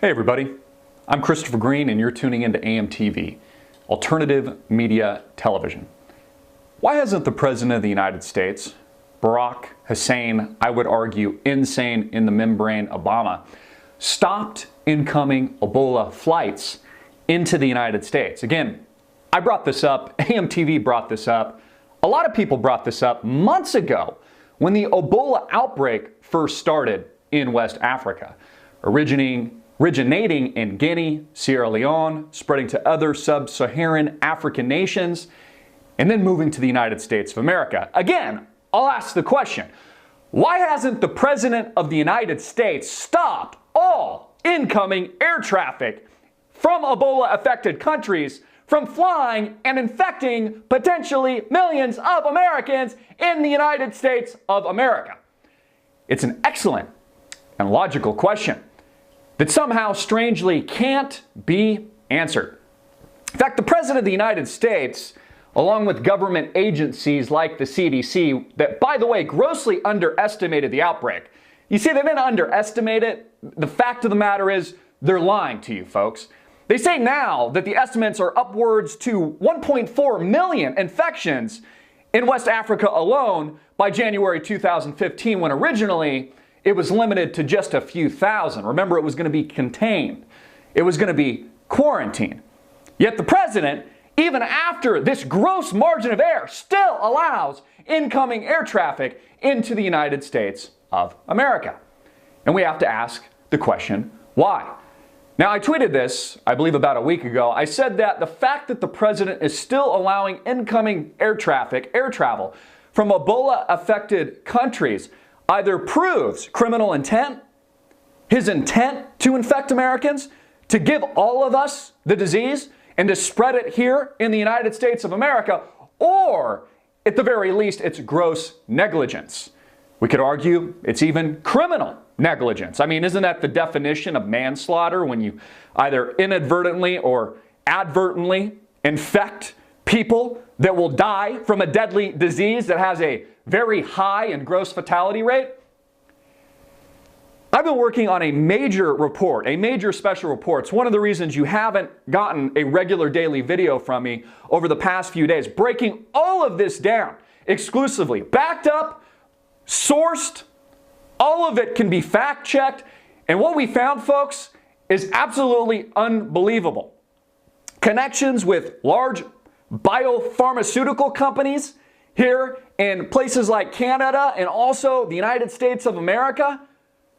Hey everybody, I'm Chris Greene and you're tuning into AMTV, Alternative Media Television. Why hasn't the President of the United States, Barack Hussein, I would argue insane in the membrane Obama, stopped incoming Ebola flights into the United States? Again, I brought this up, AMTV brought this up, a lot of people brought this up months ago when the Ebola outbreak first started in West Africa, originating in Guinea, Sierra Leone, spreading to other sub-Saharan African nations, and then moving to the United States of America. Again, I'll ask the question, why hasn't the President of the United States stopped all incoming air traffic from Ebola-affected countries from flying and infecting potentially millions of Americans in the United States of America? It's an excellent and logical question that somehow strangely can't be answered. In fact, the President of the United States, along with government agencies like the CDC, that, by the way, grossly underestimated the outbreak. You see, they didn't underestimate it. The fact of the matter is, they're lying to you, folks. They say now that the estimates are upwards to 1.4 million infections in West Africa alone by January 2015, when originally it was limited to just a few thousand. Remember, it was going to be contained. It was going to be quarantined. Yet the president, even after this gross margin of error, still allows incoming air traffic into the United States of America. And we have to ask the question, why? Now, I tweeted this, I believe about a week ago. I said that the fact that the president is still allowing incoming air travel from Ebola-affected countries either proves criminal intent, his intent to infect Americans, to give all of us the disease and to spread it here in the United States of America, or at the very least, it's gross negligence. We could argue it's even criminal negligence. I mean, isn't that the definition of manslaughter, when you either inadvertently or advertently infect people that will die from a deadly disease that has a very high and gross fatality rate? I've been working on a major report, a major special report. It's one of the reasons you haven't gotten a regular daily video from me over the past few days, breaking all of this down exclusively, backed up, sourced, all of it can be fact-checked, and what we found, folks, is absolutely unbelievable. Connections with large biopharmaceutical companies here in places like Canada and also the United States of America.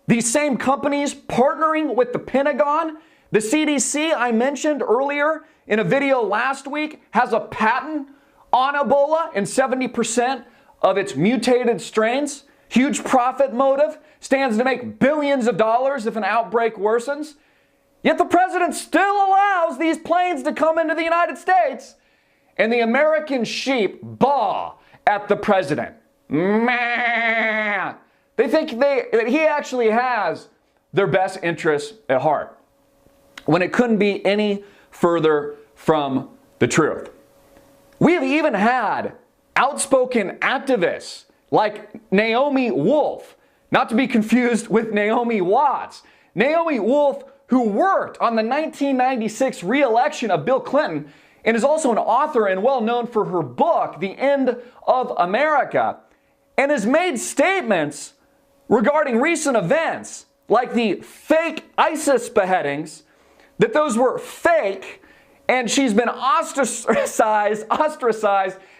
These same companies partnering with the Pentagon. The CDC, I mentioned earlier in a video last week, has a patent on Ebola and 70% of its mutated strains. Huge profit motive, stands to make billions of dollars if an outbreak worsens. Yet the president still allows these planes to come into the United States, and the American sheep baw at the president. Meh. They think that he actually has their best interests at heart, when it couldn't be any further from the truth. We have even had outspoken activists like Naomi Wolf, not to be confused with Naomi Watts. Naomi Wolf, who worked on the 1996 re-election of Bill Clinton and is also an author and well known for her book, The End of America, and has made statements regarding recent events like the fake ISIS beheadings, that those were fake, and she's been ostracized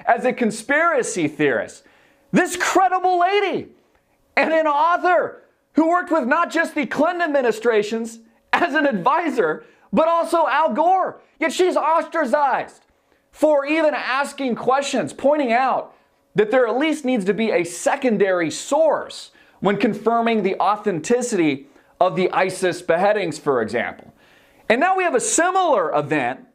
as a conspiracy theorist. This credible lady and an author who worked with not just the Clinton administrations as an advisor, but also Al Gore. Yet she's ostracized for even asking questions, pointing out that there at least needs to be a secondary source when confirming the authenticity of the ISIS beheadings, for example. And now we have a similar event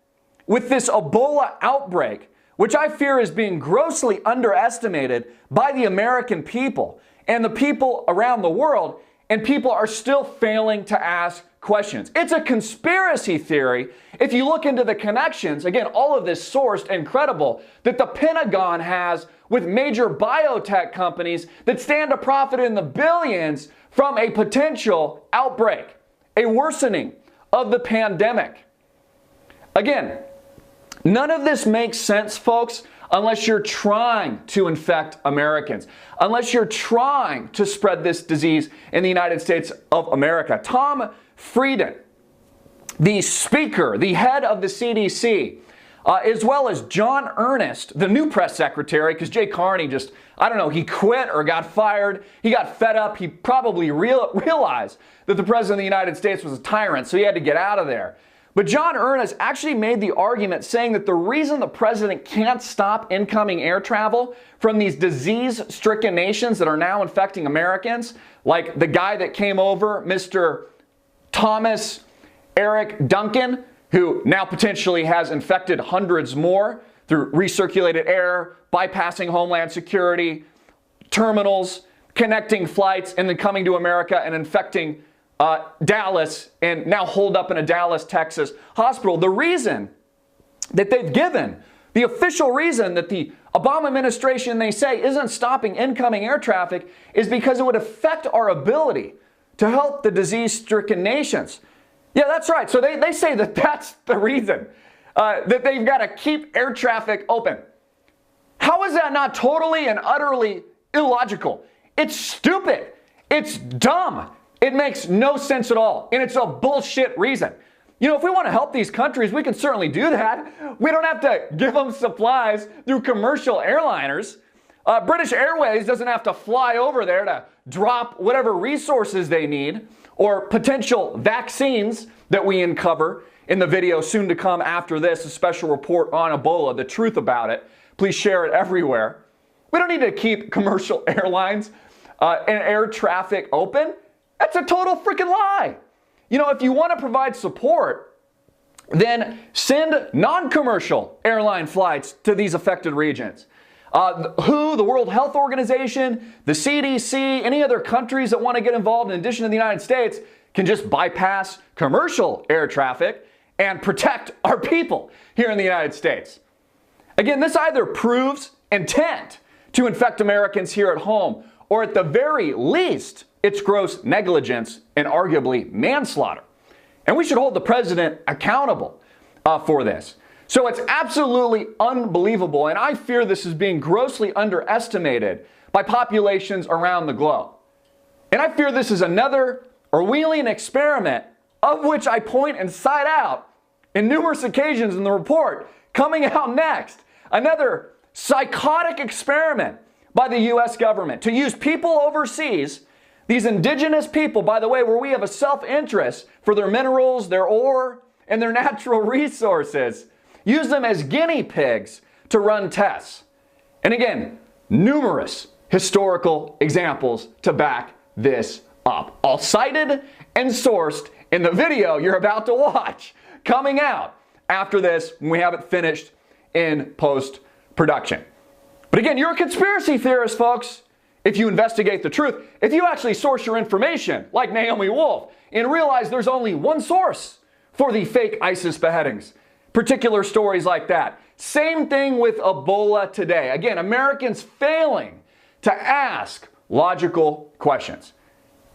with this Ebola outbreak, which I fear is being grossly underestimated by the American people and the people around the world, and people are still failing to ask questions. It's a conspiracy theory. If you look into the connections, again, all of this sourced and credible, that the Pentagon has with major biotech companies that stand to profit in the billions from a potential outbreak, a worsening of the pandemic. Again, none of this makes sense, folks, unless you're trying to infect Americans, unless you're trying to spread this disease in the United States of America. Tom Frieden, the speaker, the head of the CDC, as well as John Earnest, the new press secretary, because Jay Carney just, I don't know, he quit or got fired. He got fed up. He probably realized that the president of the United States was a tyrant, so he had to get out of there. But John Earnest actually made the argument saying that the reason the president can't stop incoming air travel from these disease-stricken nations that are now infecting Americans, like the guy that came over, Mr. Thomas Eric Duncan, who now potentially has infected hundreds more through recirculated air, bypassing Homeland Security, terminals, connecting flights, and then coming to America and infecting Dallas, and now holed up in a Dallas, Texas hospital. The reason that they've given, the official reason that the Obama administration, they say, isn't stopping incoming air traffic is because it would affect our ability to help the disease-stricken nations. Yeah, that's right. So they say that that's the reason that they've got to keep air traffic open. How is that not totally and utterly illogical? It's stupid. It's dumb. It makes no sense at all. And it's a bullshit reason. You know, if we want to help these countries, we can certainly do that. We don't have to give them supplies through commercial airliners. British Airways doesn't have to fly over there to drop whatever resources they need or potential vaccines that we uncover in the video soon to come after this, a special report on Ebola, the truth about it. Please share it everywhere. We don't need to keep commercial airlines and air traffic open. That's a total freaking lie. You know, if you want to provide support, then send non-commercial airline flights to these affected regions. WHO, the World Health Organization, the CDC, any other countries that want to get involved in addition to the United States can just bypass commercial air traffic and protect our people here in the United States. Again, this either proves intent to infect Americans here at home, or at the very least, it's gross negligence and arguably manslaughter. And we should hold the president accountable for this. So it's absolutely unbelievable, and I fear this is being grossly underestimated by populations around the globe. And I fear this is another Orwellian experiment, of which I point and cite out in numerous occasions in the report coming out next. Another psychotic experiment by the U.S. government to use people overseas, these indigenous people, by the way, where we have a self-interest for their minerals, their ore, and their natural resources, use them as guinea pigs to run tests. And again, numerous historical examples to back this up, all cited and sourced in the video you're about to watch, coming out after this when we have it finished in post-production. But again, you're a conspiracy theorist, folks, if you investigate the truth, if you actually source your information, like Naomi Wolf, and realize there's only one source for the fake ISIS beheadings, particular stories like that. Same thing with Ebola today. Again, Americans failing to ask logical questions.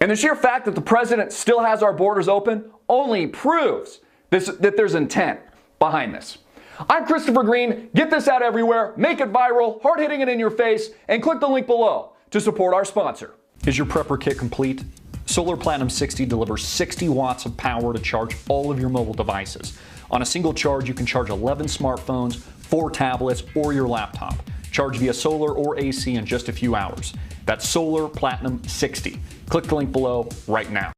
And the sheer fact that the president still has our borders open only proves that there's intent behind this. I'm Christopher Greene. Get this out everywhere, make it viral, hard hitting it in your face, and click the link below to support our sponsor. Is your prepper kit complete? Solar Platinum 60 delivers 60 watts of power to charge all of your mobile devices. On a single charge, you can charge 11 smartphones, 4 tablets, or your laptop. Charge via solar or AC in just a few hours. That's Solar Platinum 60. Click the link below right now.